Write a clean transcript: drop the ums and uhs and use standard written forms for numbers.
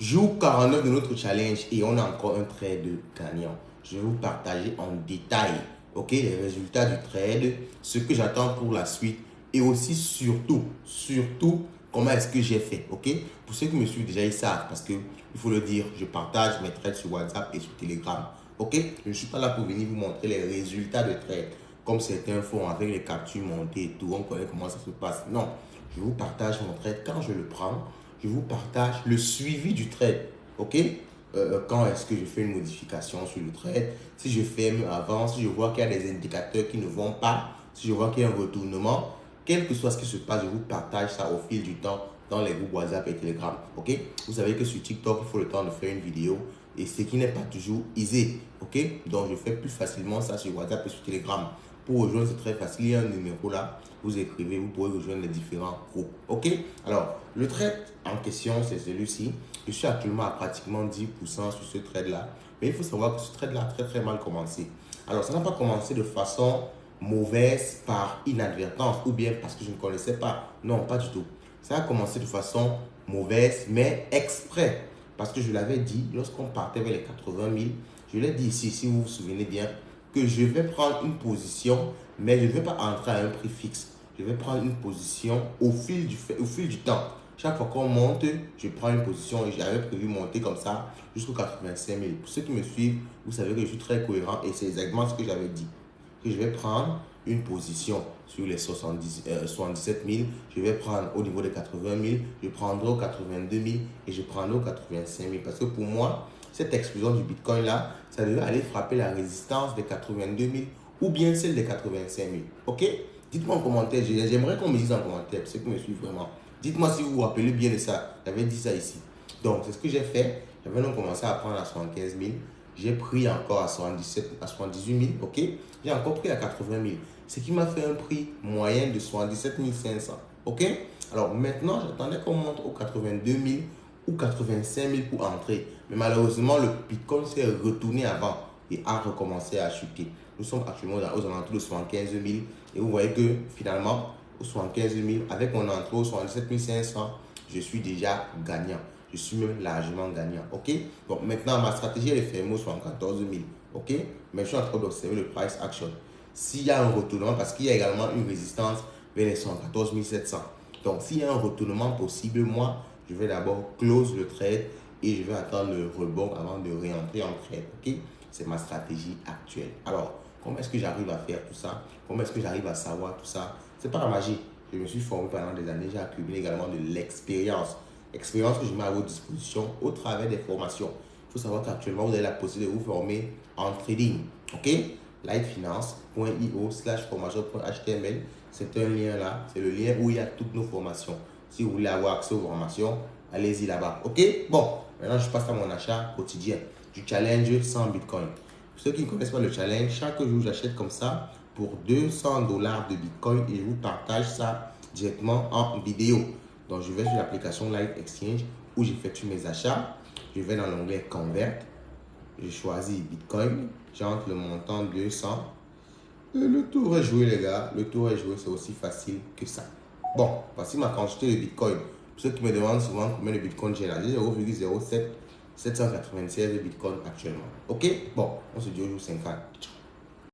Jour 49 de notre challenge et on a encore un trade gagnant. Je vais vous partager en détail, ok, les résultats du trade, ce que j'attends pour la suite et aussi surtout, comment est-ce que j'ai fait, ok. Pour ceux qui me suivent déjà, ils savent parce que il faut le dire, je partage mes trades sur WhatsApp et sur Telegram, ok. Je ne suis pas là pour venir vous montrer les résultats de trade comme certains font avec les captures montées et tout. On connaît comment ça se passe. Non, je vous partage mon trade quand je le prends. Je vous partage le suivi du trade, ok? Quand est-ce que je fais une modification sur le trade, si je ferme avant, si je vois qu'il y a des indicateurs qui ne vont pas, si je vois qu'il y a un retournement, quel que soit ce qui se passe, je vous partage ça au fil du temps dans les groupes WhatsApp et Telegram, ok? Vous savez que sur TikTok, il faut le temps de faire une vidéo et ce qui n'est pas toujours easy, ok? Donc, je fais plus facilement ça sur WhatsApp et sur Telegram. Pour rejoindre, c'est très facile. Il y a un numéro là. Vous écrivez, vous pouvez rejoindre les différents groupes. OK? Alors, le trade en question, c'est celui-ci. Je suis actuellement à pratiquement 10% sur ce trade-là. Mais il faut savoir que ce trade-là a très mal commencé. Alors, ça n'a pas commencé de façon mauvaise par inadvertance ou bien parce que je ne connaissais pas. Non, pas du tout. Ça a commencé de façon mauvaise, mais exprès. Parce que je l'avais dit, lorsqu'on partait vers les 80 000, je l'ai dit ici, si vous vous souvenez bien, que je vais prendre une position, mais je ne vais pas entrer à un prix fixe. Je vais prendre une position au fil du temps. Chaque fois qu'on monte, je prends une position et j'avais prévu monter comme ça jusqu'aux 85 000. Pour ceux qui me suivent, vous savez que je suis très cohérent et c'est exactement ce que j'avais dit. Que je vais prendre une position sur les 77 000, je vais prendre au niveau des 80 000, je prendrai aux 82 000 et je prendrai aux 85 000. Parce que pour moi, cette explosion du Bitcoin là, ça devait aller frapper la résistance des 82 000 ou bien celle des 85 000. Ok? Dites-moi en commentaire, j'aimerais qu'on me dise en commentaire, ceux qui me suivent vraiment. Dites-moi si vous vous rappelez bien de ça. J'avais dit ça ici. Donc, c'est ce que j'ai fait. J'avais donc commencé à prendre à 75 000. J'ai pris encore à 78 000. Ok? J'ai encore pris à 80 000. Ce qui m'a fait un prix moyen de 77 500. Ok? Alors maintenant, j'attendais qu'on monte aux 82 000 ou 85 000 pour entrer. Mais malheureusement, le Bitcoin s'est retourné avant et a recommencé à chuter. Nous sommes actuellement aux alentours de 75 000 et vous voyez que finalement, aux 75 000, avec mon entrée aux 77 500, je suis déjà gagnant. Je suis même largement gagnant. Ok? Donc maintenant, ma stratégie elle est fermée aux 74 000. Ok? Mais je suis en train d'observer le price action. S'il y a un retournement, parce qu'il y a également une résistance vers les 114 700. Donc s'il y a un retournement possible, moi, je vais d'abord close le trade et je vais attendre le rebond avant de réentrer en trade. Ok? C'est ma stratégie actuelle. Alors, comment est-ce que j'arrive à faire tout ça? Comment est-ce que j'arrive à savoir tout ça? C'est pas la magie. Je me suis formé pendant des années. J'ai accumulé également de l'expérience. Expérience que je mets à votre disposition au travers des formations. Il faut savoir qu'actuellement, vous avez la possibilité de vous former en trading. Ok? lightfinance.io/formation.html. C'est un lien là. C'est le lien où il y a toutes nos formations. Si vous voulez avoir accès aux formations, allez-y là-bas. Ok? Bon, maintenant je passe à mon achat quotidien du challenge 100 Bitcoin. Pour ceux qui ne connaissent pas le challenge, chaque jour j'achète comme ça pour 200 dollars de Bitcoin et je vous partage ça directement en vidéo. Donc je vais sur l'application Light Exchange où j'effectue mes achats. Je vais dans l'onglet Convert. Je choisis Bitcoin. J'entre le montant 200. Et le tour est joué les gars. Le tour est joué, c'est aussi facile que ça. Bon, voici ma quantité de Bitcoin. Pour ceux qui me demandent souvent combien de Bitcoin j'ai là, j'ai 0,07 796 de Bitcoin actuellement. Ok? Bon, on se dit au jour 50.